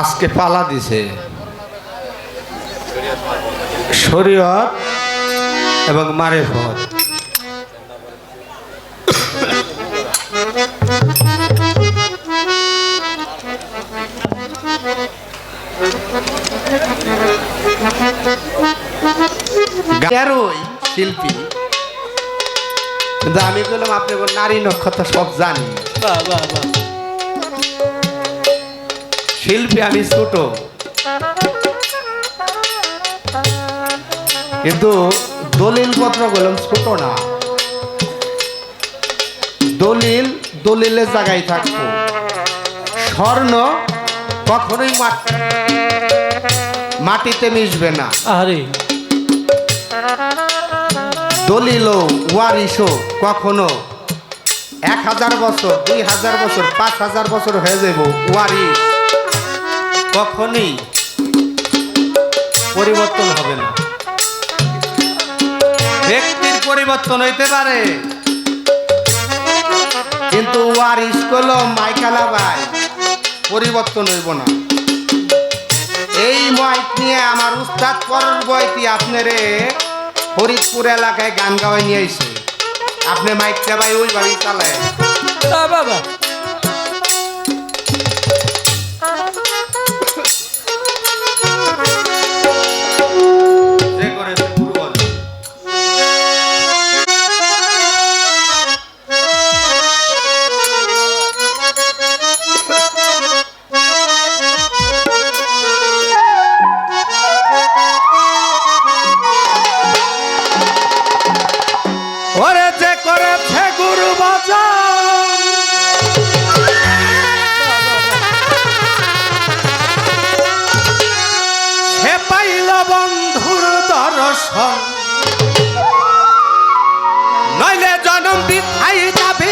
আজকে পালা দিছে শরীয়ত এবং মারিফত। গানেরই শিল্পী, কিন্তু আমি বললাম আপনি নারী নক্ষত্র সব জানি। শিল্পী আমি ছোট, কিন্তু দলিল পত্র বললাম ছোট না। দলিলের জায়গায় থাকবো। স্বর্ণ কখনোই মাটিতে মিশবে না। আরে দলিলও ওয়ারিশও কখনো 1000 বছর 2000 বছর 5000 বছর হয়ে যাব, ওয়ারিশ কখনই পরিবর্তন হবে না। ব্যক্তির পরিবর্তন হইতে পারে, কিন্তু ওয়ারিশ গুলো মাইকালা ভাই পরিবর্তন হইব না। এই মাইক নিয়ে আমার উস্তাদ পরের বইটি আপনারে ফরিদপুর এলাকায় গান গাওয়াই নিয়ে আইছে। আপনি মাইকটা ভাই ওইভাবেই চালায়। বাবা ওরে যে করেছে গুরু বাজার, সে পাইল বন্ধুর দর্শন, নইলে জনম বৃথাই যাবে।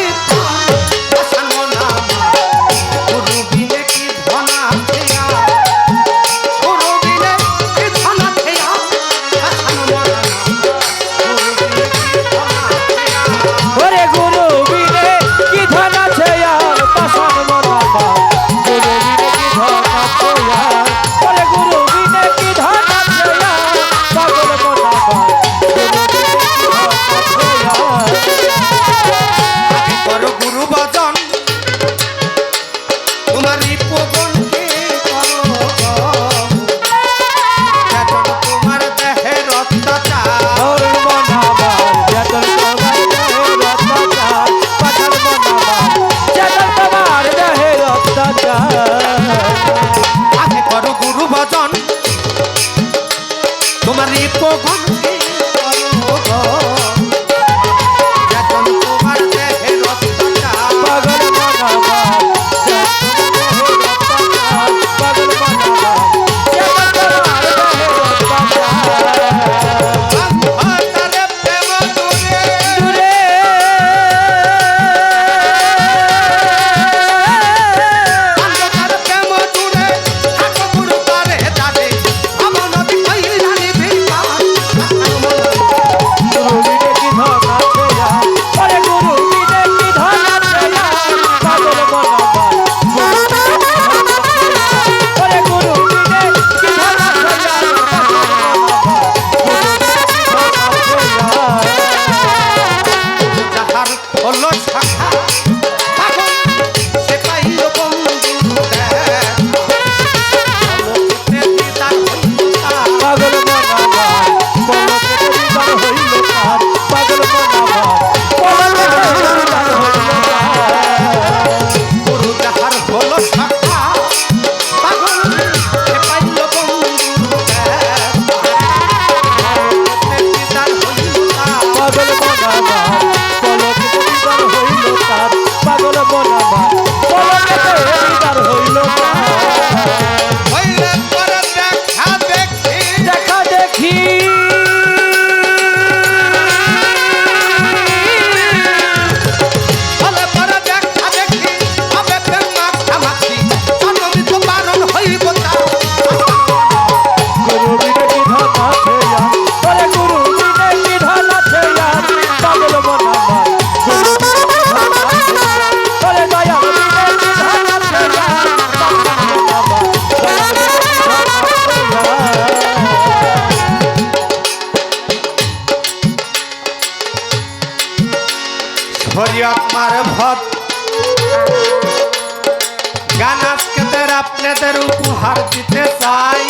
গান আজকেদের আপনাদের উপহার দিতে চাই।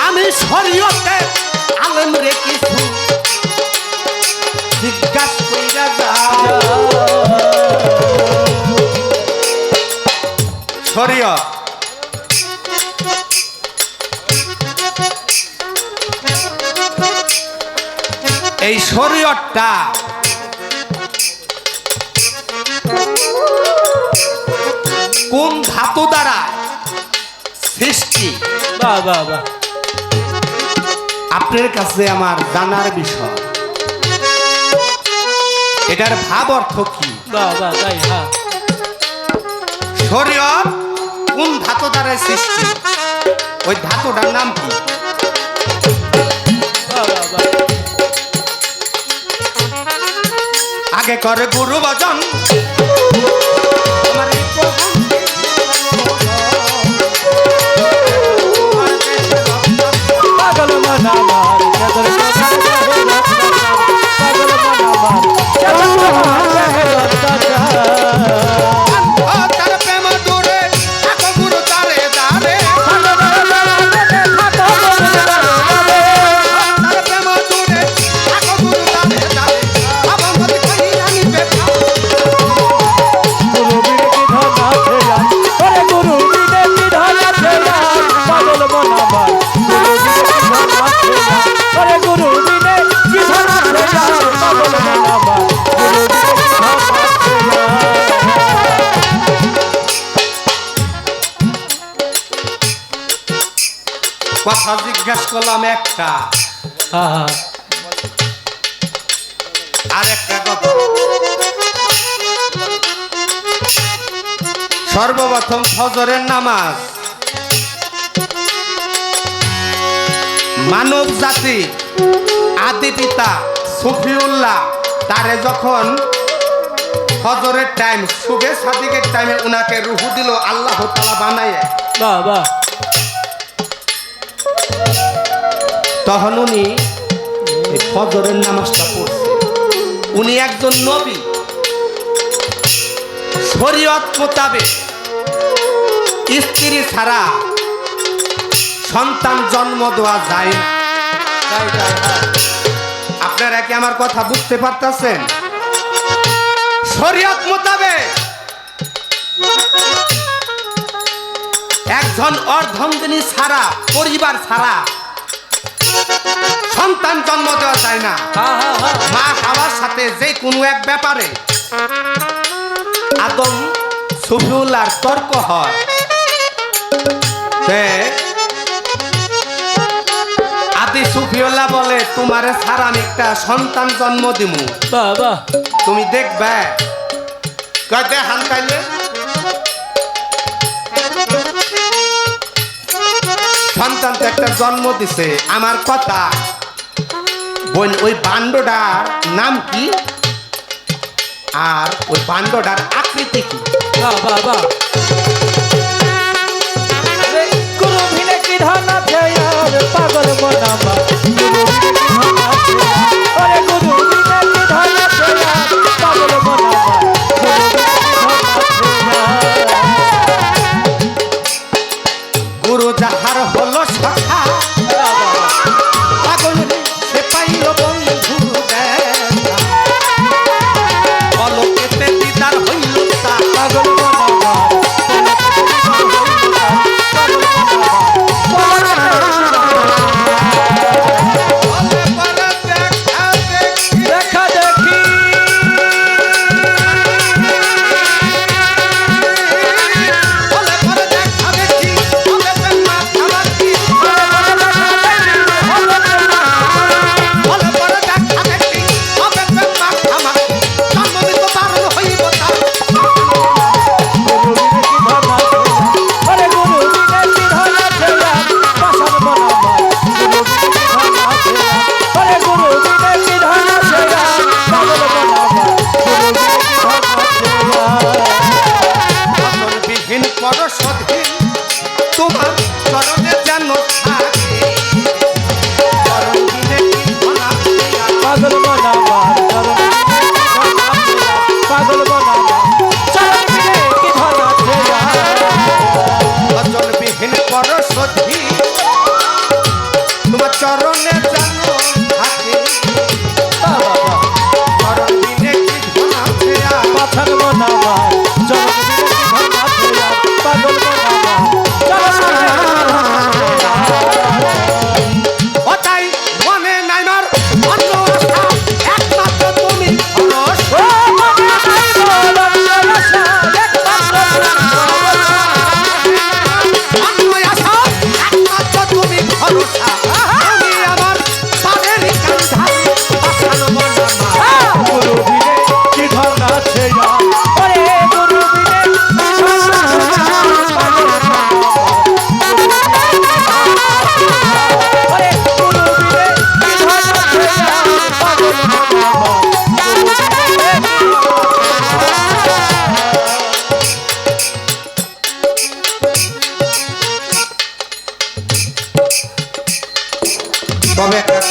আমি শরীয়তে আলেম রে কিছু জিজ্ঞাসা কইরা যাও। শরীয়ত এই শরীয়তটা কোন ধাতু দ্বারা সৃষ্টি আপনার কাছে আমার জানার বিষয়। এটার ভাব অর্থ কি? শরীয়ত কোন ধাতু দ্বারা সৃষ্টি, ওই ধাতুটার নাম কি? আগে করে গুরু ভজন কথা জিজ্ঞাসা করলাম একটা, আর একটা কথা। সর্বপ্রথম ফজরের নামাজ মানব জাতি আদি পিতা সুফিউল্লাহ তারে যখন ফজরের টাইম সুবে সাদিকের টাইমে উনাকে রুহু দিল আল্লাহ তাআলা বানায়, তখন উনি ফজরের নামাজটা পড়ছে। উনি একজন নবী। শরীয়ত মোতাবেক স্ত্রী ছাড়া সন্তান জন্ম দেওয়া যায় না। আপনারা কি আমার কথা বুঝতে পারতেছেন? শরীয়ত মোতাবেক একজন অর্ধাঙ্গিনী ছাড়া, পরিবার ছাড়া সন্তান জন্ম দেওয়া যায় না। মা হাওয়ার সাথে যে কোনো এক ব্যাপারে আদম সুফিউল্লাহর তর্ক হয়, আদি সুফিউল্লাহ বলে তোমারে ছাড়া আমি একটা সন্তান জন্ম দিমু, তুমি দেখবে। কয়তে হান তাইলে সন্তান তো একটা জন্ম দিছে। আমার কথা বোন, ওই বান্ডটার নাম কি আর ওই বান্ডটার আকৃতি কি? পাগল মনামা গুরু যাহার হলো সখা পাগল সে পাইল বন্ধু অলকেতে দিদার হইল তা পাগল দেখা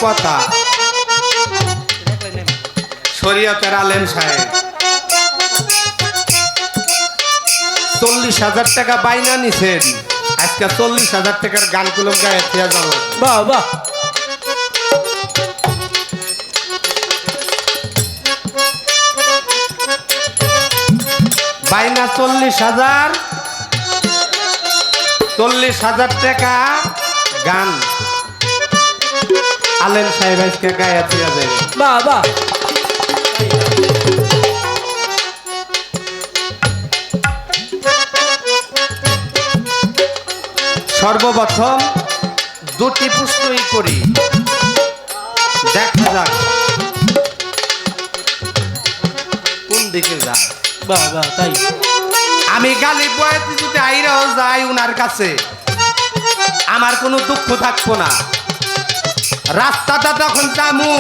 কথা শরীয়তের আলেম সাহেব 40,000 টাকা বাইনা নিছেন, আজকে 40,000 টাকার গানগুলো গায়ে ফিয়া যাবো। বাহ বাহ বাইনা 40,000, 40,000 টাকা গান আলেম সাহেব আজকে গায়ে ফিয়া যাবে। বাহ বাহ সর্বপ্রথম দুটি প্রশ্নই করি, দেখা যাক কোন দিকে যায়। বাহ বাহ তাই আমি গালিব বয়াতি যদি আইরাও যাই উনার কাছে, আমার কোনো দুঃখ থাকবো না। রাস্তাটা তখন যামু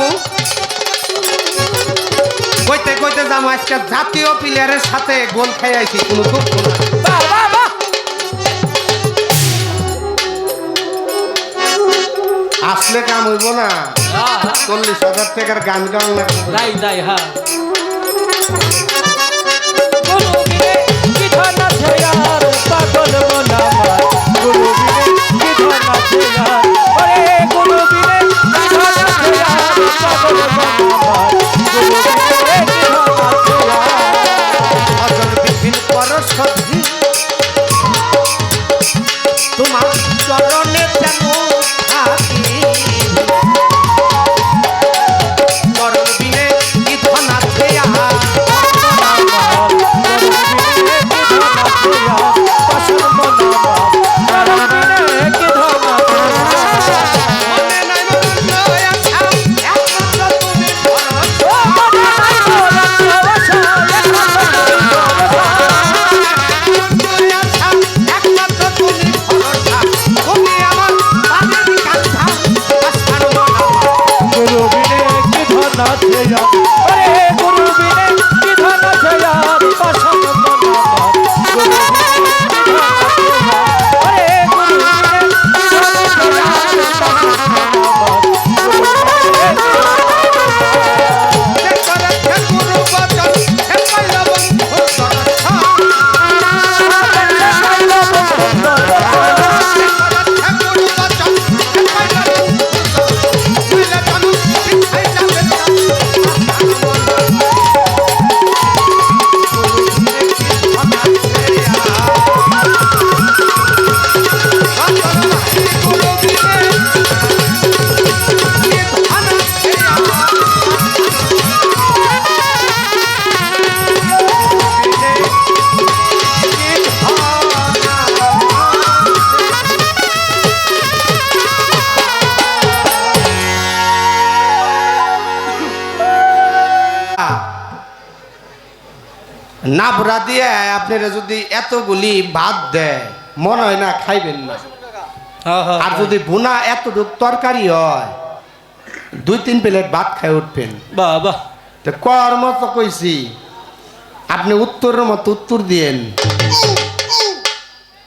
কইতে কইতে যাবো আজকে জাতীয় প্লেয়ারের সাথে গোল খাই আইছি, কোনো দুঃখ না। বাহ বাহ বাহ আসলে কাম হইব না, 40,000 টাকার গান গান লাগবে। রাই রাই হ্যাঁ গুরু বিনে কি ধন আছে यार পাগল মন আমার গুরু বিনে কি ধন আছে यार ওরে গুরু বিনে কি ধন আছে यार পাগল মন আমার গুরু বিনে কি ধন আছে यार অজর বিপিন পরশধি তোমার চরণে যেন থাকি, চরণ বিনে কি ধন আছে আর মনে নাই মনে আছা একমাত্র তুমি ভরসা, মনে আছা একমাত্র তুমি ভরসা, তুমি আমার পানের কাঁধা আসার মনা। গুরু বিনে কি ধন আছে আরে গুরু বিনে কি ধন আছে यार পাশান মন আমার গুরু বিনে কি ধন আছে আরে গুরু বিনে কি ধন আছে यार পাশান মন আমার গুরু বিনে সে করেছে গুরু বচন, সে পাইল বন্ধু দর্শন। সে করেছে গুরু বচন, সে পাইল বন্ধু দর্শন। নইলে জানো শিখাই যাবে না আসার মনা। গুরু বিনে কি ধন আছে আর অজর ভাই গুরু বিনে কি ধন আছে আর নাবরা দিয়ে আপনারা যদি এতগুলি ভাত দেয় মনে হয় না খাইবেন না। আর যদি ভুনা এতটুক তরকারি হয় 2-3 প্লেট ভাত খাই উঠবেন। বাহ বাহ তো কর মতো কইছি, আপনি উত্তরের মতো উত্তর দিয়েন।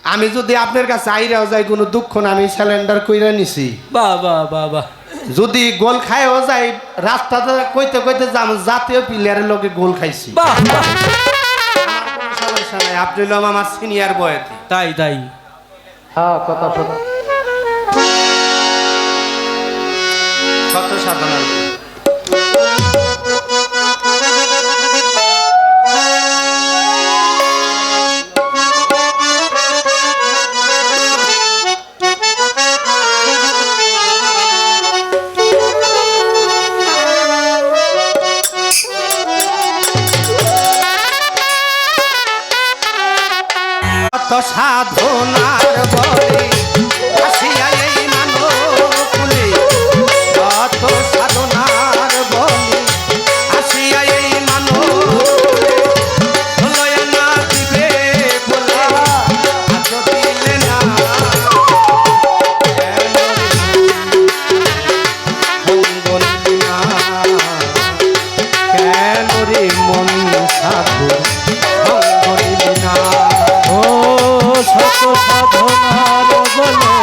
আমি যদি আপনার কাছে আইরাও যাই কোনো দুঃখ না, আমি সিলিন্ডার কইরা নিছি। বাহ বাহ বাহ বাহ যদি গোল খাইও যাই রাস্তাতে কইতে কইতে যাম জাতীয় প্লেয়ারের লোকে গোল খাইছি। বাহ বাহ আমার কোনো সমস্যা নাই, আপনি হলো আমার সিনিয়র বয়সী। তাই তাই হ্যাঁ কথা সত্য, শত সাধনা। সাধনার বলে আসিয়া এই মানব কুলে, কত সাধনার বলে আসিয়া এই মানব কুলে, লয় না দিবে বলে আজ দিলে না, মঙ্গল না কেন রে মন সাধু মঙ্গল না। ও শত সাধনার বলে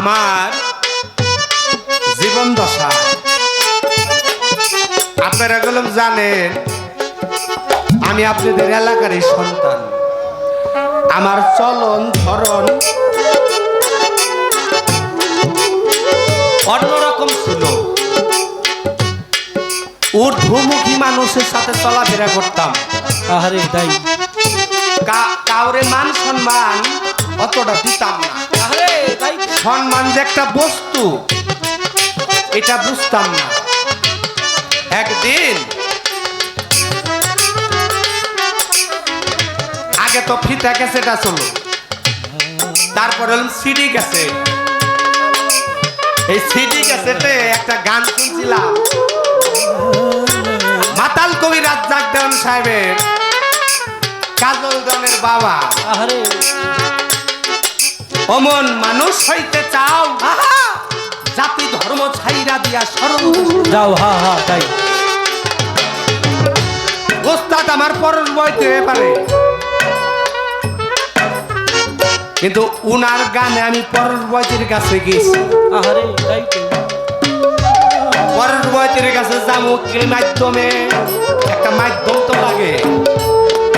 আমার জীবন দশা আপনারা এগুলো জানেন, আমি আপনাদের এলাকারই সন্তান। আমার চলন ধরন অন্যরকম ছিল, ঊর্ধ্বমুখী মানুষের সাথে চলাফেরা করতাম। আহারে তাই কাউরে মান সম্মান অতটা দিতাম না। আহারে তাই সম্মান যে একটা বস্তু এটা বুঝতাম না। একদিন আগে তো ফিতা ক্যাসেট ছিল, তারপর হলাম সিডি ক্যাসেট। এই সিডি ক্যাসেটে একটা গান শুনছিলাম, মাতাল কবি রাজ্জাক দেওয়ান সাহেবের কাজল দানের বাবা। আহারে অমন মানুষ হইতে চাও, জাতি ধর্ম ছাইরা দিয়া সরল যাও হা হা তাই ওস্তাদ আমার পরশ বইতে পারে, কিন্তু উনার গানে আমি পরশ বইতের কাছে গেছি। আহারে তাই তো পরশ বইতের কাছে যাবো কি মাধ্যমে, একটা মাধ্যম তো লাগে,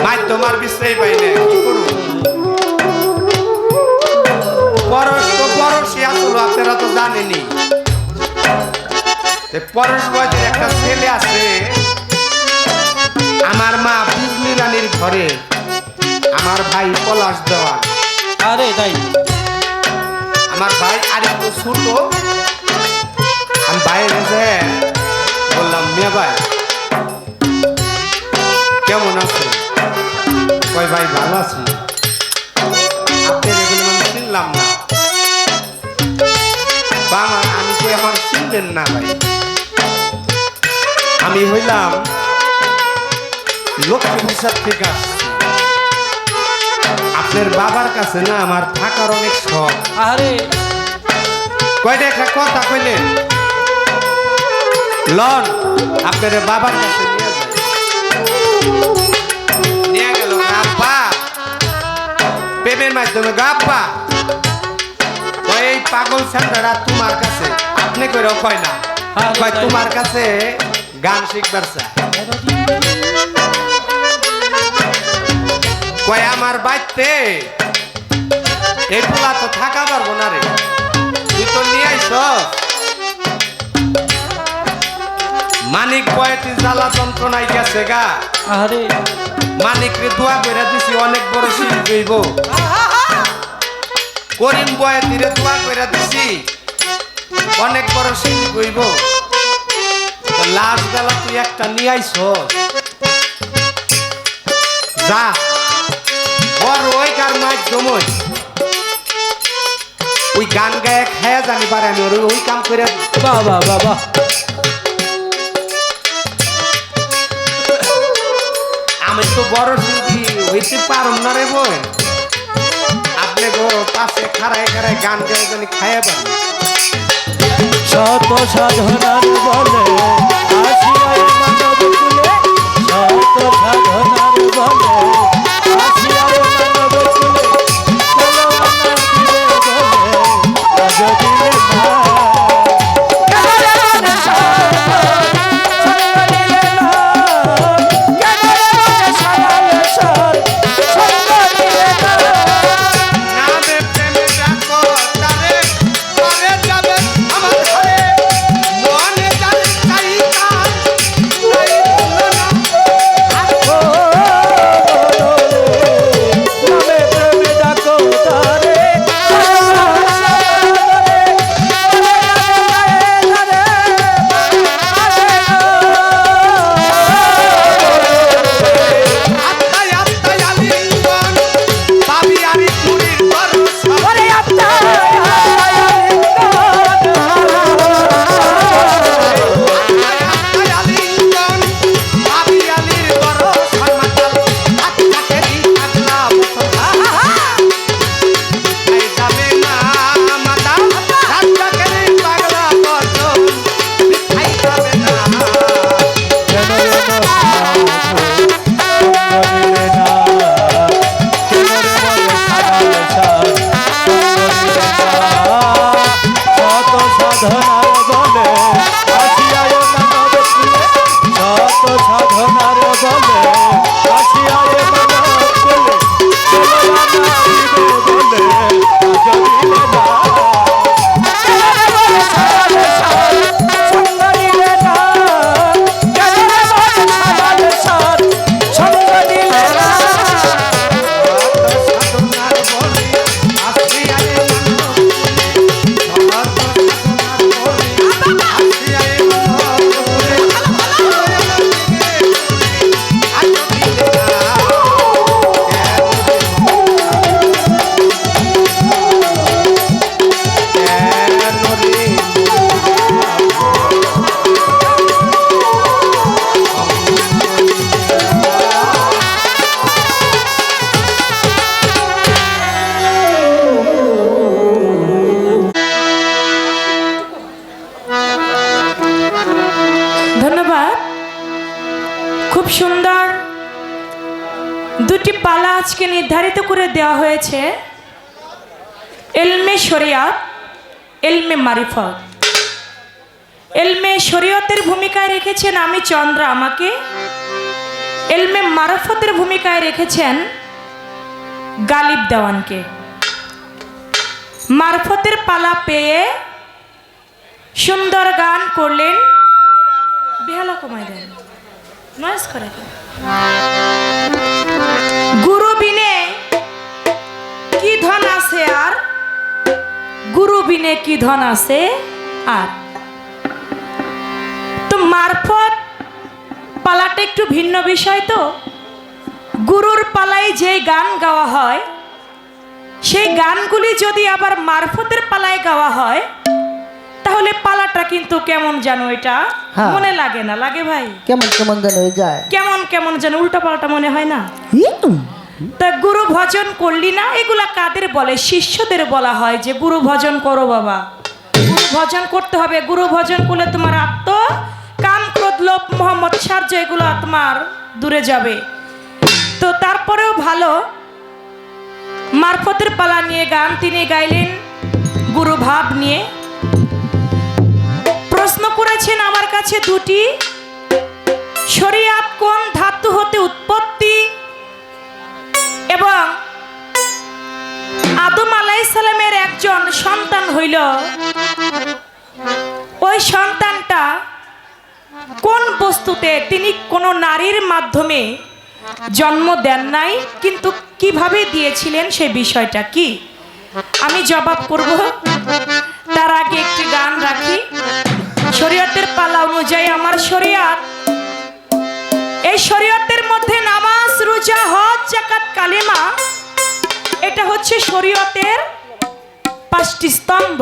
মাধ্যম আর বিশ্রাই পাই না, কি করব? পরশ তো পরশই আসলো, আপনারা তো জানেনই। পরশ বইতের একটা ছেলে আছে, আমার মা বিজলি রানীর ঘরে, আমার ভাই পলাশ দেওয়ান। আরে তাই আমার ভাই আরেকটু ছোট। আমি বাইরে যে বললাম, মিয়া ভাই কেমন আছে? কয় ভাই ভালো আছি। আপনার এগুলো আমি চিনলাম না। বাবা আমি তো আমার চিনলেন না ভাই, আমি হইলাম লক্ষ্মী প্রসাদ থেকে আসছি। আপনার বাবার কাছে না আমার থাকার অনেক শখ। আহারে কয়টা একটা কথা কইলেন, লন আপনার বাবার কাছে নিয়ে যায়। নিয়ে গেল আব্বা, প্রেমের মাধ্যমে আব্বা এই পাগল ছাত্ররা তোমার কাছে, আপনি কইরাও কয় না, কয় তোমার কাছে গান শিখবার চায়। কয় আমার বাড়িতে এই পোলা তো থাকা পারবো না রে, তুই তো নিয়ে আইস। মানিক বয়তি জ্বালা যন্ত্রণায় গেছে গা। আহারে মানিকরে দোয়া করে দিছি অনেক বড় শিল্পী হইব। করিম বয়তিরে দোয়া করে দিছি অনেক বড় শিল্পী হইব। লাশ বেলা তুই একটা নিয়ে আইস, যা বড় ওই কার মাধ্যম ওই গান গায়ে খায়া জানি পারে, আমি ওই কাম করে বাবা বাবা আমি তো বড় শিল্পী হইতে পারুম না রে বই। আপনি গো পাশে খাড়ায় খাড়ায় গান গায়ে জানি খায়া পারি। শত সাধনার বলে আসিয়ায় মানব কুলে, শত সাধনার বলে আসিয়ায় মানব কুলে, চলো আনা দিলে বলে আজ দিলে না। নামে প্রেমে ডাকো তারে, পরে যাবে আমার ঘরে, মনে জানি চাই খুব সুন্দর দুটি পালা আজকে নির্ধারিত করে দেওয়া হয়েছে, ইলমে শরিয়াত, ইলমে মারিফত। ইলমে শরিয়তের ভূমিকায় রেখেছেন আমি চন্দ্র আমাকে, ইলমে মারিফতের ভূমিকায় রেখেছেন গালিব দেওয়ানকে। মারফতের পালা পেয়ে সুন্দর গান করলেন, বেহালা কমাই দেন, নয়েজ করে দেন। গুরু বিনে কি ধন আছে আর, গুরু বিনে কি ধন আছে আর। তো মারফত পালাটা একটু ভিন্ন বিষয়। তো গুরুর পালায় যে গান গাওয়া হয়, সেই গানগুলি যদি আবার মারফতের পালায় গাওয়া হয়, তাহলে পালাটা কিন্তু কেমন যেন এটা মনে লাগে না, লাগে ভাই? কেমন কেমন যেন হয়ে যায়, কেমন কেমন যেন উল্টা পাল্টা মনে হয় না? তা গুরু ভজন করলি না, এগুলা কাদের বলে? শিষ্যদের বলা হয় যে গুরু ভজন করো বাবা, গুরু ভজন করতে হবে। গুরু ভজন করলে তোমার আত্ম কাম ক্রোধ লোভ মোহ মৎসার্য এগুলো তোমার দূরে যাবে। তো তারপরেও ভালো মারফতের পালা নিয়ে গান তিনি গাইলেন গুরু ভাব নিয়ে। প্রশ্ন করেছেন আমার কাছে দুটি, শরিয়াত কোন ধাতু হতে উৎপত্তি এবং আদম আলাইহিস সালামের একজন সন্তান হইল, ওই সন্তানটা কোন বস্তুতে? তিনি কোনো নারীর মাধ্যমে জন্ম দেন নাই, কিন্তু কিভাবে দিয়েছিলেন সে বিষয়টা কি আমি জবাব করব। তার আগে একটি গান রাখি। শরীয়তের পালা অনুযায়ী আমার শরীয়ত, এই শরীয়তের মধ্যে নামাজ রোজা হজ যাকাত কালেমা, এটা হচ্ছে শরীয়তের 5টি স্তম্ভ।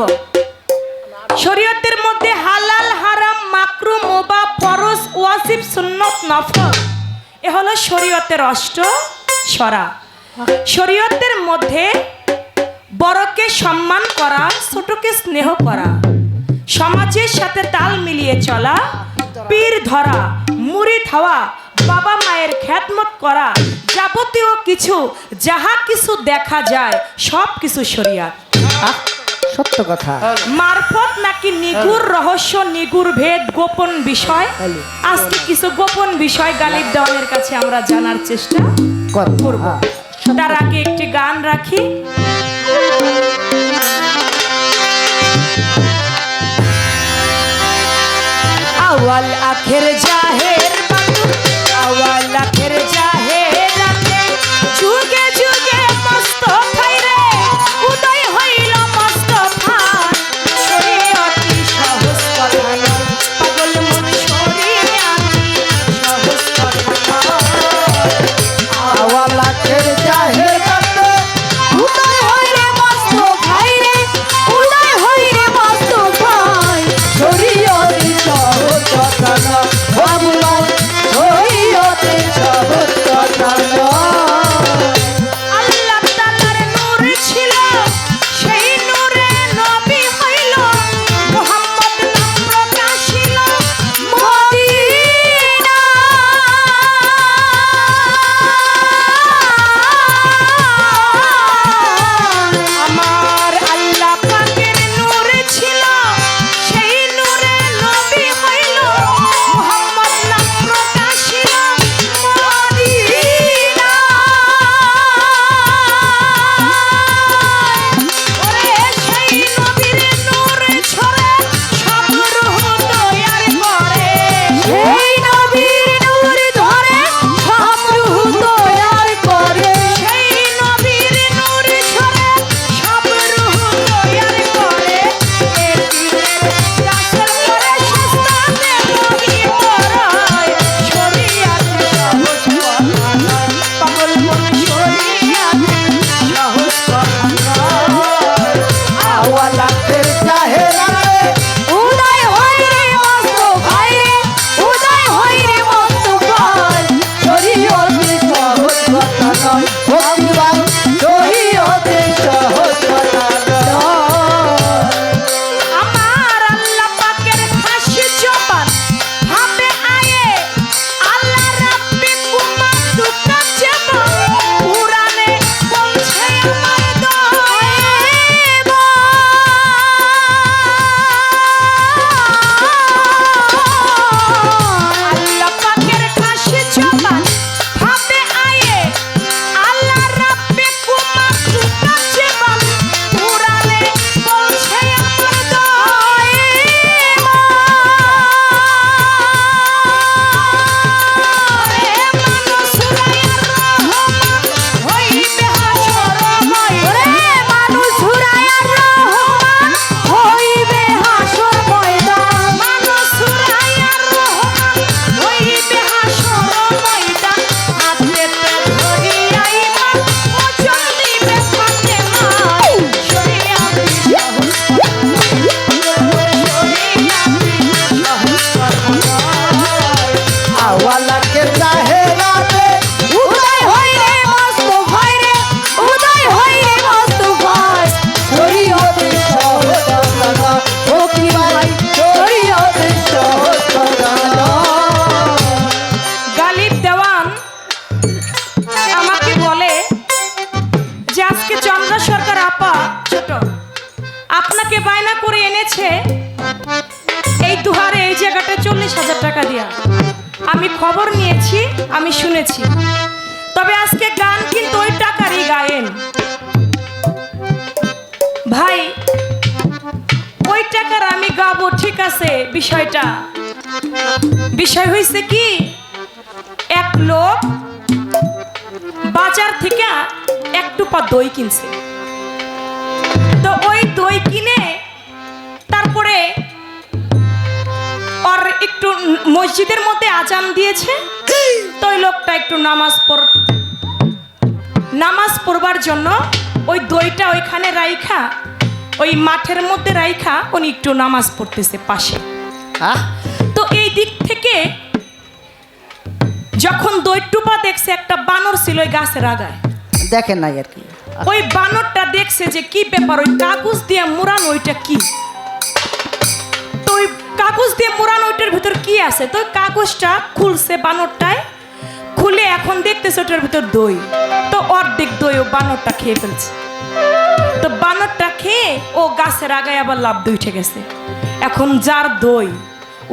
শরীয়তের মধ্যে হালাল হারাম মাকরু মুবা ফরজ ওয়াজিব সুন্নত নফল, এ হলো শরীয়তের অষ্ট সরা। শরীয়তের মধ্যে বড়কে সম্মান করা, ছোটকে স্নেহ করা, সমাজের সাথে তাল মিলিয়ে চলা, পীর ধরা, মুরিদ হওয়া, বাবা মায়ের খেদমত করা, যাবতীয় কিছু যাহা কিছু দেখা যায় সব কিছু শরীয়ত। সত্য কথা। মারফত নাকি নিগুড় রহস্য, নিগুড় ভেদ, গোপন বিষয়। আজকে কিছু গোপন বিষয় গালিব দেওয়ানের কাছে আমরা জানার চেষ্টা করব। তার আগে একটি গান রাখি। আওয়াল আখের জাহের বাতু, আওয়াল আখের জাহের রাতে, যুগে যুগে মুস্তাফাই রে উদয় হইল মুস্তাফার। শরীয়তি সহজ কথা নয়, পাগল মন শরীয়তি সহজ কথা নয়। আওয়াল আখের জাহের বাতে, উদয় হই রে মুস্তাফাই রে, উদয় হই রে মুস্তাফাই। শরীয়তি সহজ কথা নয়, বাবুলাল শরীয়তি সহজ কথা নয়। আল্লাহ তাআলার নূর ছিল, সেই নূরে নবী হইল, মুহাম্মদ নাম প্রকাশিল মদিনা। আমার আল্লাহ পাকের নূর ছিল, সেই নূরে নবী হইল, মুহাম্মদ নাম প্রকাশিল মদিনা। ওরে সেই নবীর নূর ছড়ে সব রূহ তৈয়ার করে, সেই নবীর নূর ধরে সব রূহ তৈয়ার করে, সেই নবীর নূর ছড়ে সব রূহ তৈয়ার করে। রাসূল করে সস্তাতে নবী পরায়, শরীয়ত সহজ কথা নয়, পাগল মন শরীয়ত সহজ কথা নয়। আওয়াল আখের জাহের বাতে, উদয় হই রে মুস্তাফাই রে, উদয় হই রে মুস্তাফাই। শরীয়তি সহজ কথা নয়, বাবুলাল শরীয়তি সহজ কথা নয়। আমার আল্লাহ পাকের খাস জবান ভাবে আয়ে, আল্লাহ রাব্বে আপনাকে বায়না করে এনেছে এই দুহারে এই জায়গাটা 40,000 টাকা দিয়া। আমি খবর নিয়েছি, আমি শুনেছি। তবে আজকে গান কিন্তু ওই টাকারই গায়েন ভাই। ওই টাকার আমি গাবো, ঠিক আছে। বিষয় হয়েছে কি, এক লোক বাজার থেকে 1 টুপা দই কিনছে। তো ওই দই কিনে তারপরে আর একটু মসজিদের মধ্যে আজান দিয়েছে। তো ওই লোকটা একটু নামাজ পড়বার জন্য ওই দইটা ওইখানে রাইখা, ওই মাঠের মধ্যে রাইখা উনি একটু নামাজ পড়তেছে পাশে। তো এই দিক থেকে যখন দই টুপা দেখছে, একটা বানর ছিল ওই গাছের আগায়। দেখেন নাই আর কি। ওই বানরটা দেখছে যে কি ব্যাপার, ওই কাগজ দিয়ে মোড়ানো ওইটা কি। তো ওই কাগজ দিয়ে মোড়ানো ওইটার ভিতর কি আছে। তো ওই কাগজটা খুলছে বানরটায়, খুলে এখন দেখতেছে ওটার ভিতর দই। তো অর্ধেক দই ও বানরটা খেয়ে ফেলছে। তো বানরটা খেয়ে ও গাছের আগায় আবার লাফ দিয়ে উঠে গেছে। এখন যার দই,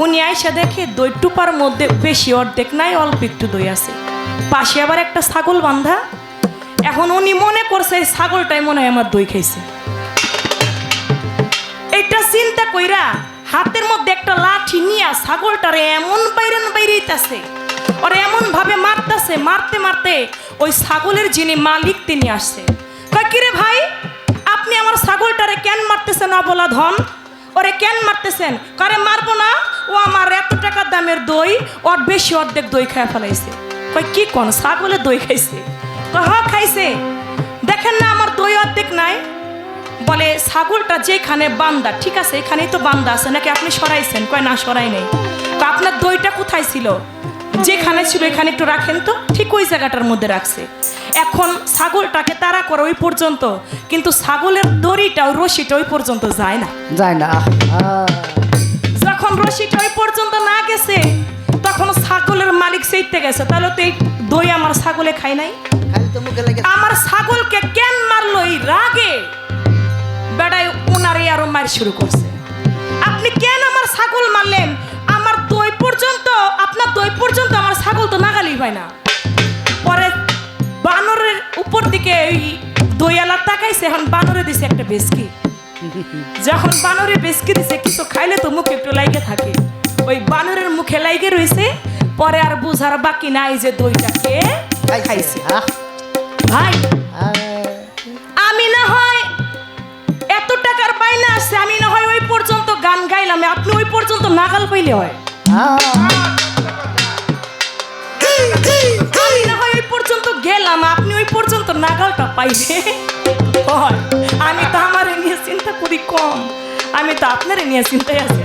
উনি আইসা দেখে দই টুপার মধ্যে বেশি অর্ধেক নাই, অল্প একটু দই আছে। পাশে আবার একটা ছাগল বাঁধা। এখন উনি মনে করছে এই ছাগলটাই মনে হয় আমার দই খাইছে। এটা চিন্তা কইরা হাতের মধ্যে একটা লাঠি নিয়ে ছাগলটারে এমন বাইরেইতাছে, আর এমন ভাবে মারতেছে, মারতে মারতে ওই ছাগলের যিনি মালিক তিনি আসছে। কয় কি রে ভাই, আপনি আমার ছাগলটারে কেন মারতেছেন অবলা ধন? ওরে কেন মারতেছেন? কারে মারবো না, ও আমার এত টাকার দামের দই ওর বেশি অর্ধেক দই খায় ফেলাইছে। কয় কি কোন ছাগলের দই খাইছে? কয় খাইছে। দেখেন না আমার দই অর্ধেক নাই। বলে ছাগলটা যেখানে বান্দা, ঠিক আছে এখানেই তো বান্দা আছে নাকি, আপনি সরাইছেন? কয় না সরাই নেই। তো আপনার দইটা কোথায় ছিল? যেখানে ছিল এখানে একটু রাখেন তো। ঠিক ওই জায়গাটার মধ্যে রাখছে। এখন ছাগলটাকে তাড়া করে ওই পর্যন্ত, কিন্তু ছাগলের দড়িটা ওই রশিটা ওই পর্যন্ত যায় না। যখন রশিটা ওই পর্যন্ত না গেছে, তখন ছাগলের মালিক সেইতে গেছে। তাহলে তো এই দই আমার ছাগলে খাই নাই। আমার ছাগলকে কেন মারলো এই রাগে বেড়াই ওনারে আরো মার শুরু করছে। আপনি কেন আমার ছাগল মারলেন? আমার দই পর্যন্ত, আপনার দই পর্যন্ত আমার ছাগল তো নাগালি হয় না। পরে বানরের উপর দিকে ওই দইয়ালা তাকাইছে, এখন বানরে দিছে একটা বেসকি। যখন বানরে বেসকি দিছে, কিছু খাইলে তো মুখে একটু লাইগে থাকে, ওই বানরের মুখে লাইগে রয়েছে। পরে আর বুঝার বাকি নাই যে দইটাকে খাইছে। ভাই আমি না হয় এত টাকার বাইনা আসছে, আমি না হয় ওই পর্যন্ত গান গাইলাম, আপনি ওই পর্যন্ত নাগাল পাইলে হয়। আমি না হয় ওই পর্যন্ত গেলাম, আপনি ওই পর্যন্ত নাগালটা পাইলে হয়। আমি তো আমার নিয়ে চিন্তা করি কম, আমি তো আপনার নিয়ে চিন্তায় আছি।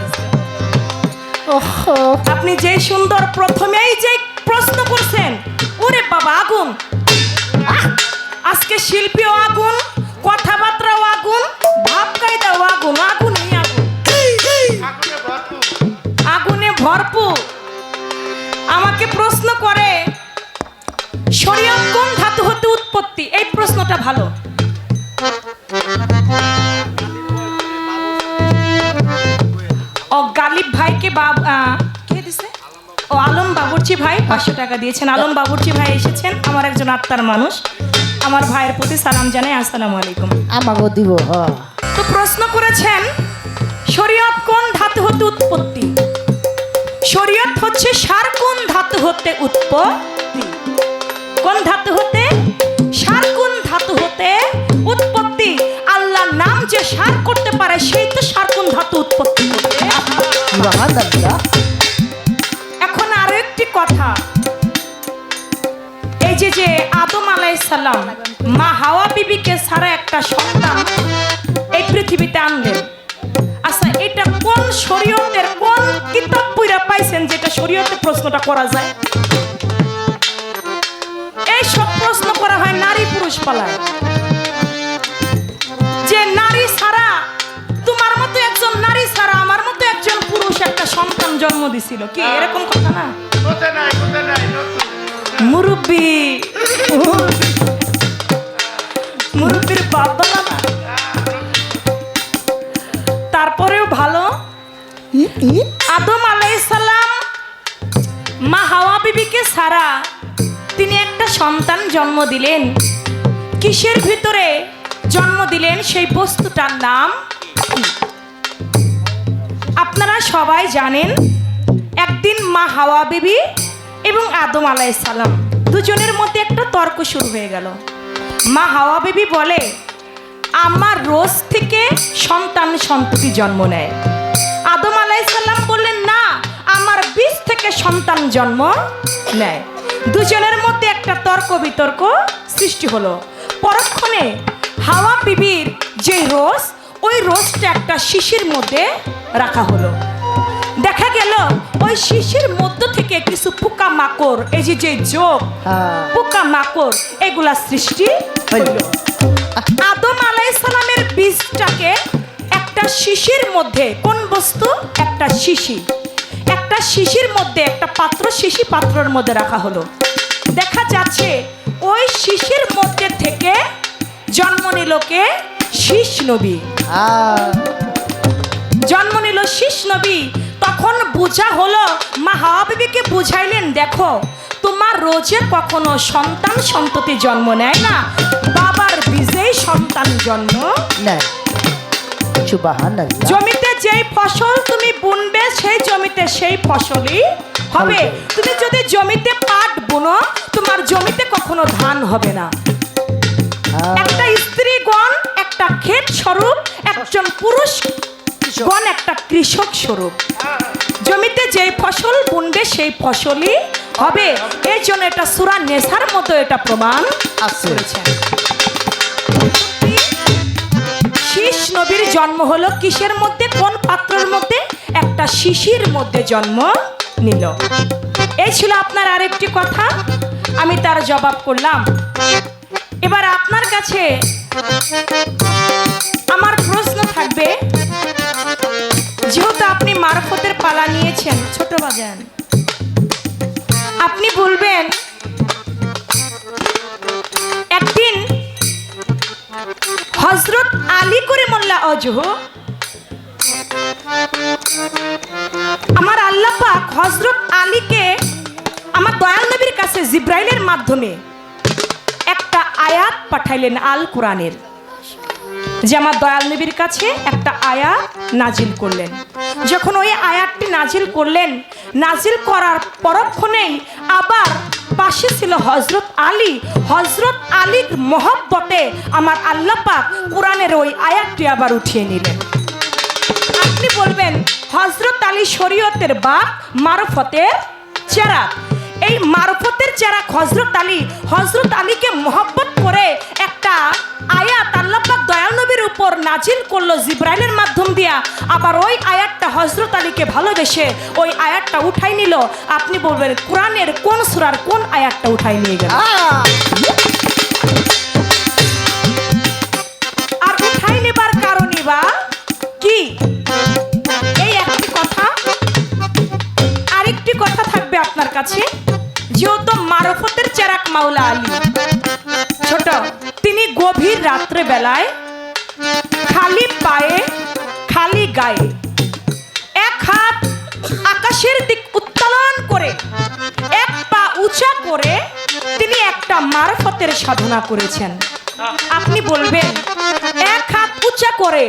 আপনি যে সুন্দর প্রথমেই যে প্রশ্ন করছেন, ওরে বাবা আগুন। আজকে শিল্পীও আগুন, কথাবার্তাও আগুন, ভাব কায়দাও আগুন, আগুনই আগুন, আগুনে ভরপুর। আমাকে প্রশ্ন করে শরীয়ত কোন ধাতু হতে উৎপত্তি? এই প্রশ্নটা ভালো। ও গালিব ভাইকে কে দিছে? ও আলম বাবুর্চি ভাই 500 টাকা দিয়েছেন। আলম বাবুর্চি ভাই এসেছেন, আমার একজন আত্মার মানুষ। আমার ভাইয়ের প্রতি সালাম জানাই, আসসালামু আলাইকুম। আমাকেও দিব। তো প্রশ্ন করেছেন শরীয়ত কোন ধাতু হতে উৎপত্তি? শরীয়ত হচ্ছে সার কোন ধাতু হতে উৎপত্তি? কোন ধাতু হতে? সার কোন ধাতু হতে উৎপত্তি? আল্লাহর নাম যে সার করতে পারে সেই তো সার কোন ধাতু উৎপত্তি করতে। এখন আরো একটি কথা, এই যে আদম আলাইহিস সালাম মা হাওয়া বিবিকে ছাড়া একটা সন্তান এই পৃথিবীতে আনলেন। আচ্ছা এটা কোন শরীয়তের কোন কিতাব পড়া পাইছেন যেটা শরীয়তে প্রশ্নটা করা যায়? এই সব প্রশ্ন করা হয় নারী পুরুষ পালায়, যে নারী ছাড়া, তোমার মতো একজন নারী ছাড়া আমার মতো একজন পুরুষ একটা সন্তান জন্ম দিছিল, কি এরকম কথা না? মুরব্বী, মুরব্বীর বাবা না। তারপরেও ভালো। আদম আলাইসাল্লাম মা হাওয়া বিবিকে ছাড়া তিনি একটা সন্তান জন্ম দিলেন। কিসের ভিতরে জন্ম দিলেন সেই বস্তুটার নাম কি? আপনারা সবাই জানেন, একদিন মা হাওয়া বিবি এবং আদম আলাইসাল্লাম দুজনের মধ্যে একটা তর্ক শুরু হয়ে গেল। মা হাওয়া বিবি বলে, আমার রোজ থেকে সন্তান সন্ততি জন্ম নেয়। আদম আলাইসাল্লাম বললেন, না, আমার বীজ থেকে সন্তান জন্ম নেয়। দুজনের মধ্যে একটা তর্ক বিতর্ক সৃষ্টি হলো। পরক্ষণে হাওয়া বিবির যে রোজ, ওই রোজটা একটা শিশির মধ্যে রাখা হলো। দেখা গেল ওই শিশির মধ্য থেকে কিছু পোকা মাকড়, এই যে যোগ পোকা মাকড়, এগুলা সৃষ্টি হইল। আদম আলাইসালামের বীজটাকে একটা শিশির মধ্যে, কোন বস্তু? একটা শিশি, একটা শিশির মধ্যে, একটা পাত্র, শিশি পাত্রের মধ্যে রাখা হলো। দেখা যাচ্ছে ওই শিশির মধ্যে থেকে জন্ম নিল কে? শীষ নবী। জন্ম নিল শীষ নবী। তখন বুঝা হলো, মা হাওয়া বিবিকে বুঝাইলেন, দেখো, তোমার রোজে কখনো সন্তান সন্ততি জন্ম নেয় না, বাবার বীজেই সন্তান জন্ম নেয়। সুবহানাল্লাহ। জমিতে যেই ফসল তুমি বুনবে সেই জমিতে সেই ফসলই হবে। তুমি যদি জমিতে পাট বুনো, তোমার জমিতে কখনো ধান হবে না। একটা স্ত্রীগণ একটা ক্ষেত স্বরূপ, একজন পুরুষ গণ একটা কৃষক স্বরূপ। জমিতে যেই ফসল বুনবে সেই ফসলই হবে। এই জন্য এটা সূরা নেসার মতো এটা প্রমাণ করেছে। শীষ নবীর জন্ম হলো কিসের মধ্যে? কোন পাত্রের মধ্যে? একটা শিশির মধ্যে জন্ম নিল। এই ছিল আপনার আরেকটি কথা, আমি তার জবাব করলাম। এবার আপনার কাছে আমার প্রশ্ন থাকবে, যেহেতু আপনি মারফতের পালা নিয়েছেন, ছোট বাজান, আপনি বলবেন, একদিন হযরত আলী করিমুল্লাহ ওয়াজহু, আমার আল্লাহ পাক হযরত আলীকে আমার দয়াল নবীর কাছে জিব্রাইলের মাধ্যমে একটা আয়াত পাঠাইলেন আল কোরআনের, যে আমার দয়াল নবীর কাছে একটা আয়াত নাজিল করলেন। যখন ওই আয়াতটি নাজিল করলেন, নাজিল করার পরক্ষণেই আবার পাশে ছিল হযরত আলী। হযরত আলীর মহব্বতে আমার আল্লাহ পাক কোরআনের ওই আয়াতটি আবার উঠিয়ে নিলেন। আপনি বলবেন, হযরত আলী শরীয়তের বাপ, মারফতের চেরাগ। এই মারফতের চেরাগ হযরত আলীকে মহব্বত করে একটা আয়াত আল্লাহ পাক দয়াল নবীর উপর নাজিল করলো জিব্রাইলের মাধ্যম দিয়া। আবার ওই আয়াতটা হযরত আলীকে ভালোবেসে ওই আয়াতটা উঠাই নিল। আপনি বলবেন, কোরআনের কোন সূরার কোন আয়াতটা উঠাই নিয়ে গেল? আর উঠাই নেবার কারণই বা কি? এই একটি কথা। আরেকটি কথা থাকবে আপনার কাছে, যেহেতু মারফতের চেরাগ মাওলা আলী ছোট, তিনি গভীর রাত্রে বেলায় খালি পায়ে খালি গায়ে এক হাত আকাশের দিক উত্তোলন করে এক পা উঁচা করে তিনি একটা মারফতের সাধনা করেছেন। আপনি বলবেন, এক হাত উঁচা করে,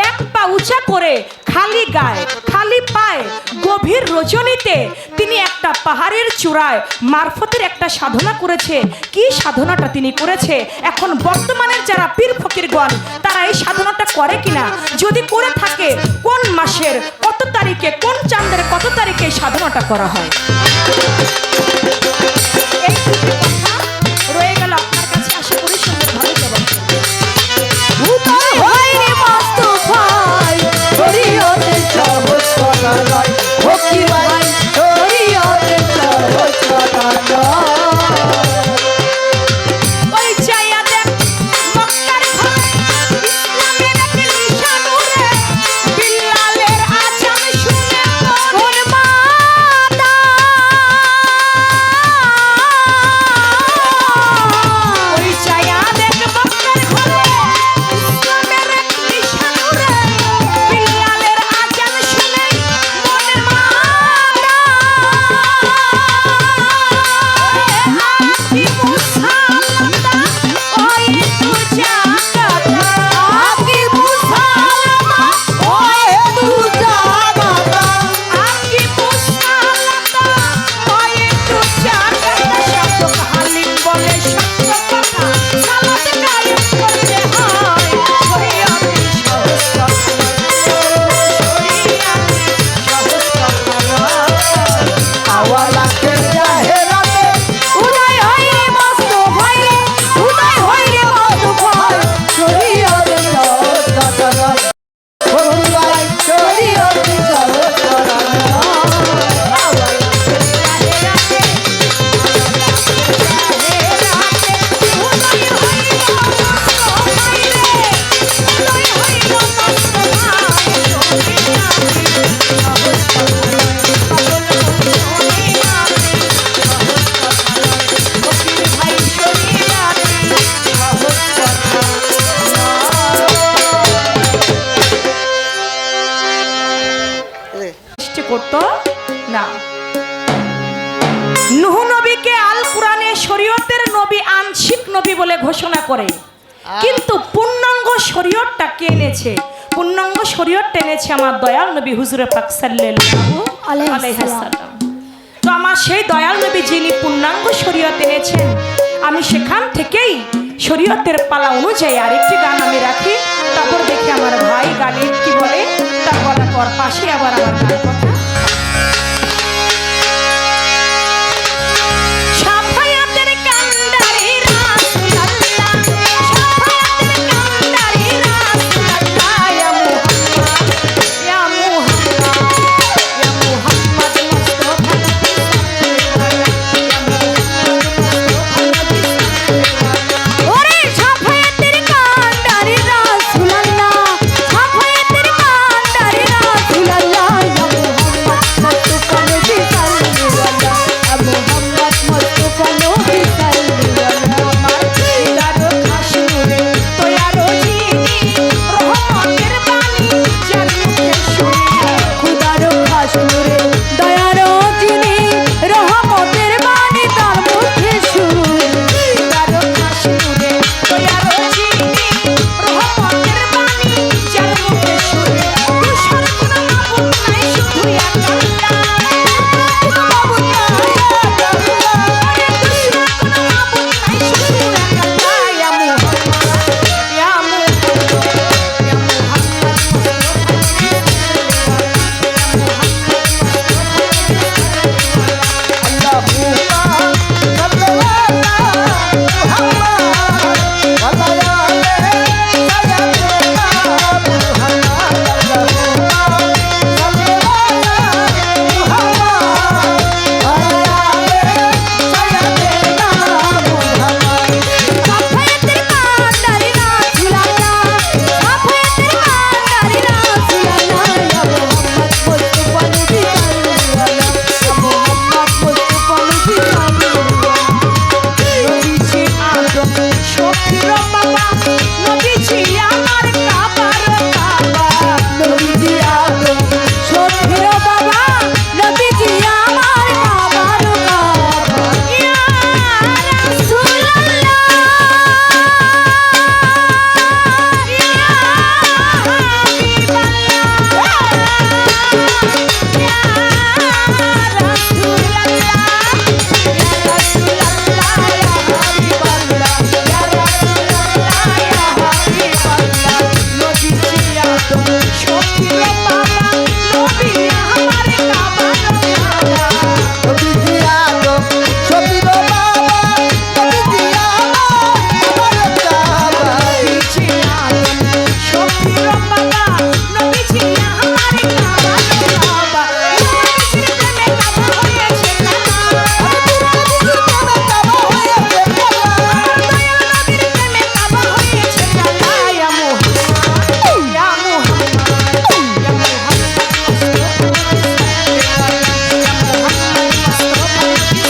এক পা উঁচা করে, খালি গায়ে খালি পায়ে গভীর রজনীতে তিনি একটা পাহাড়ের চূড়ায় মারফতের একটা সাধনা করেছে। কি সাধনাটা তিনি করেছে? এখন বর্তমানের যারা পীর ফকিরগণ, তারা এই সাধনাটা করে কিনা, যদি করে থাকে, কোন মাসের কত তারিখে, কোন চাঁদের কত তারিখে এই সাধনাটা করা হয়? এই কথা রয়ে গেল আপনার কাছে। আশা করি সুন্দরভাবে জবাব করত না। নূহ নবীকে আল কুরআনে শরীয়তের নবী, আংশিক নবী বলে ঘোষণা করে, কিন্তু পূর্ণাঙ্গ শরীয়তটা কে এনেছে? পূর্ণাঙ্গ শরীয়তটা এনেছে আমার দয়াল নবী হুজুরে পাক সাল্লাল্লাহু আলাইহি ওয়াসাল্লাম। তো আমার সেই দয়াল নবী যিনি পূর্ণাঙ্গ শরীয়ত এনেছেন, আমি সেখান থেকেই শরীয়তের পালা অনুযায়ী আরেকটি গান আমি রাখি, তারপর দেখি আমার ভাই গানে কি বলে, তার গলার পর পাশে আবার আমার গান কথা। সাফায়াতের কান্ডারি রাসূলুল্লাহ, সাফায়াতের কান্ডারি রাসূলুল্লাহ, ইয়া মুহাম্মদ, ইয়া মুহাম্মদ, ইয়া মুহাম্মদ মুস্তাফা নবী সাল্লাল্লাহু ওরে সাফায়াতের কান্ডারি রাসূলুল্লাহ, সাফায়াতের কান্ডারি রাসূলুল্লাহ, ইয়া মুহাম্মদ মুস্তাফা নবী সাল্লাল্লাহু ইয়া মুহাম্মদ মুস্তাফা নবী সাল্লাল্লাহু আমার দিদার খাশুরে তোয়ারো জিনি রহমতের বাণী যার মুখে শুনি, খুদার খাশুরে দয়ার জিনি রহমতের বাণী তার মুখে শুনি, দিদার খাশুরে তোয়ারো জিনি রহমতের বাণী যার মুখে শুনি, দুশর কোন মাবুদ নাই শুধু এক আল্লাহ, কোন মাবুদ নাই এক আল্লাহ, দুশর কোন মাবুদ নাই শুধু এক আল্লাহ, ইয়া মুহাম্মদ, ইয়া মুহাম্মদ, ইয়া মুহাম্মদ সাফায়াতের কান্ডারি রাসূলুল্লাহ, সাফায়াতের কান্ডারি রাসূলুল্লাহ, ইয়া মুহাম্মদ মুস্তাফা নবী সাল্লাল্লাহু, ইয়া মুহাম্মদ মুস্তাফা নবী সাল্লাল্লাহু, নবীজি আদম শফির বাবা, নবীজি আমার কাবার কাবা, নবীজি আদম শফির বাবা, নবীজি আমার কাবার কাবা, ইয়া রাসূলুল্লাহ, ইয়া হাবিবাল্লাহ, ইয়া রাসূলুল্লাহ, ইয়া রাসূলুল্লাহ, ইয়া হাবিবাল্লাহ, ইয়া রাসূলুল্লাহ, ইয়া হাবিবাল্লাহ, নবীজি আদম শফির বাবা, নবী আমার কাবার কাবা, নবীজি আদম শফির বাবা, নবীজি আমার কাবা, নবীজি আদম শফির বাবা, নবীজি আমার কাবার কাবা, নবীজির প্রেমে কাবা হয়েছে কাবা, নবীজির প্রেমে কাবা হয়েছে কাবা, দয়াল নবীর প্রেমে কাবা হয়েছে কাবা, ইয়া মুহাম্মদ, ইয়া মুহাম্মদ, ইয়া মুহাম্মদ মুস্তাফা নবী সাল্লাল্লাহু, ইয়া মুহাম্মদ মুস্তাফা নবী সাল্লাল্লাহু।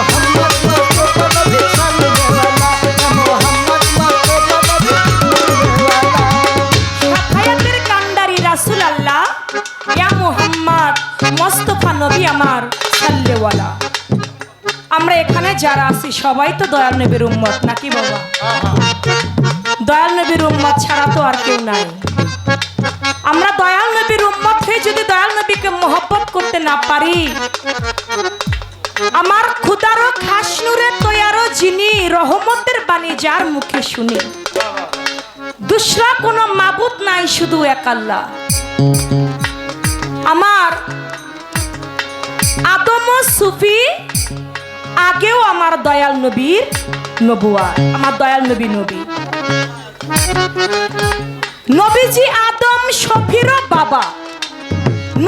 মুহাম্মদ মুস্তাফা নবী সাল্লাল্লাহু, ইয়া মুহাম্মদ মুস্তাফা নবী সাল্লাল্লাহু, সাফায়াতের কান্ডারি রাসূলুল্লাহ, ইয়া মুহাম্মদ মুস্তাফা নবী আমার সাল্লেওয়ালা। আমরা এখানে যারা আছি সবাই তো দয়াল নবীর উম্মত নাকি বাবা? দয়াল নবীর উম্মত ছাড়া তো আর কেউ নাই। আমরা দয়াল নবীর উম্মত হয়ে যদি দয়াল নবীকে মহব্বত করতে না পারি, আমার খুদারও খাস নূরে তৈয়ারও যিনি রহমতের বাণী যার মুখে শুনি, দুসরা কোনো মাবুদ নাই শুধু এক আল্লাহ। আমার আদম ও সুফি আগেও আমার দয়াল নবীর নবুয়াত, আমার দয়াল নবী নবী, নবীজি আদম শফিরও বাবা,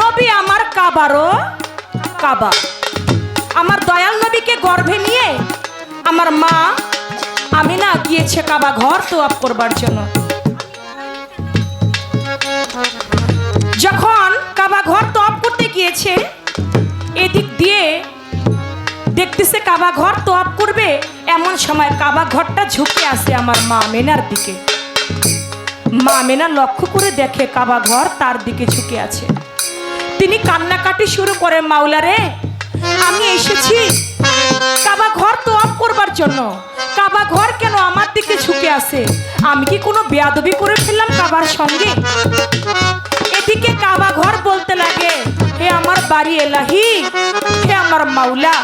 নবী আমার কাবারও কাবা। আমার দয়াল নবীকে গর্ভে নিয়ে আমার মা আমিনা গিয়েছে কাবা ঘর তোয়াব করবার জন্য। যখন কাবা ঘর তোয়াব করতে গিয়েছে করতেছে কাবা ঘর তোয়াব করবে, এমন সময় কাবা ঘরটা ঝুঁকে আসে আমার মা আমেনার দিকে। মা আমেনা লক্ষ্য করে দেখে কাবা ঘর তার দিকে ঝুঁকে আছে। তিনি কান্নাকাটি শুরু করে, মাওলা রে, আমি এসেছি কাবা ঘর তোয়াব করবার জন্য, কাবা ঘর কেন আমার দিকে ঝুঁকে আছে? আমি কি কোনো বেয়াদবি করে ফেললাম কাবার সঙ্গে? এদিকে কাবা ঘর বলতে লাগে, হে আমার বাড়ি এলাহি, হে আমার মাওলা,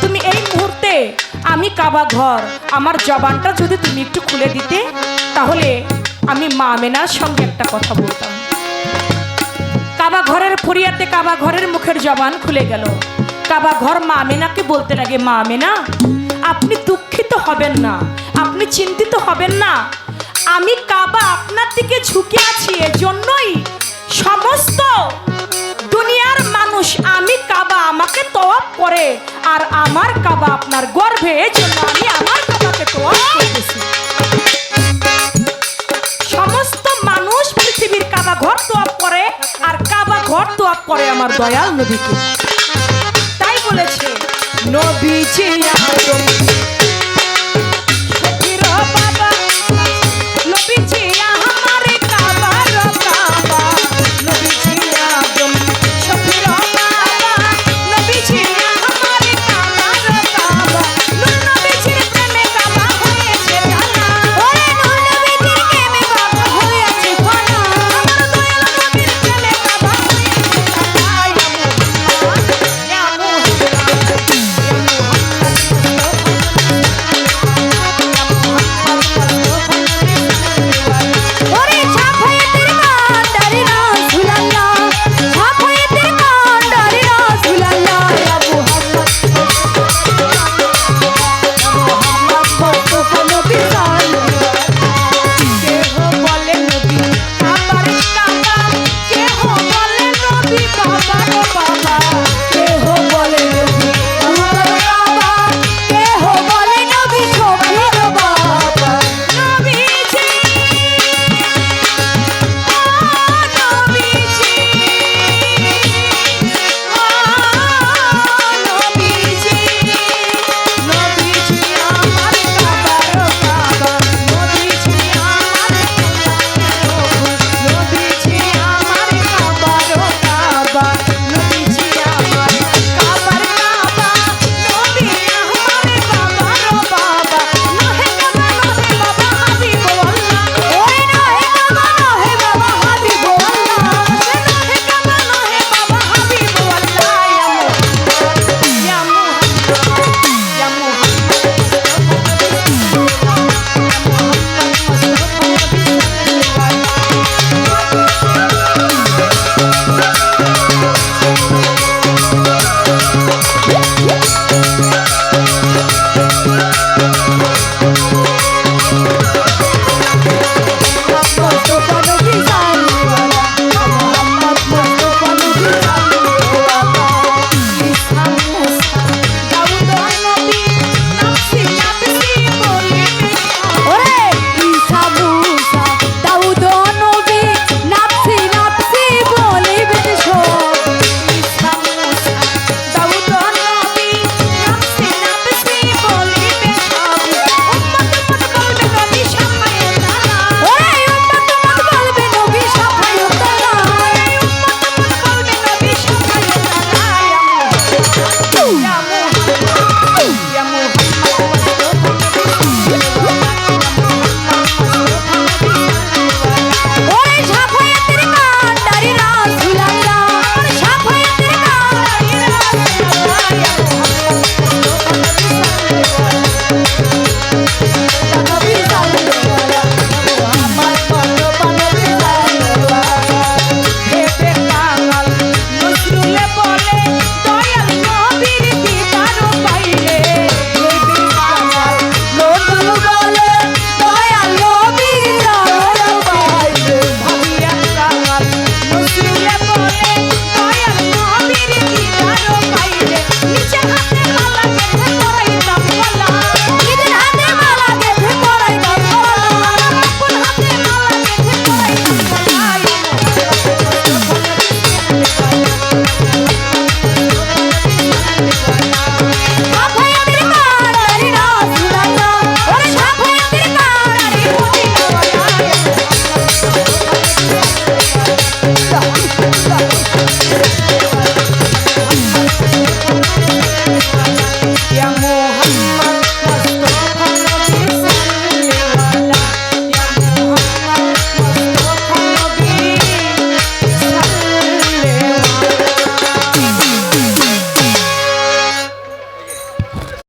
তুমি এই মুহূর্তে, আমি কাবা ঘর, আমার জবানটা যদি তুমি একটু খুলে দিতে, তাহলে আমি মা আমেনার সঙ্গে একটা কথা বলতাম। কাবা ঘরের ফরিয়াতে কাবা ঘরের মুখের জবান খুলে গেল। কাবা ঘর মা আমেনাকে বলতে লাগে, মা আমেনা, আপনি দুঃখিত হবেন না, আপনি চিন্তিত হবেন না, আমি কাবা আপনার দিকে ঝুঁকে আছি, এজন্যই সমস্ত দুনিয়ার মানুষ আমি কাবা আমাকে তোয়াব করে, আর আমার কাবা আপনার গর্ভে, এজন্য আমি আমার কাবাকে তোয়াব করতেছি। সমস্ত মানুষ পৃথিবীর কাবা ঘর তোয়াব করে, আর কাবা ঘর তোয়াব করে আমার দয়াল নবীকে। তাই বলেছে নবীজি আদম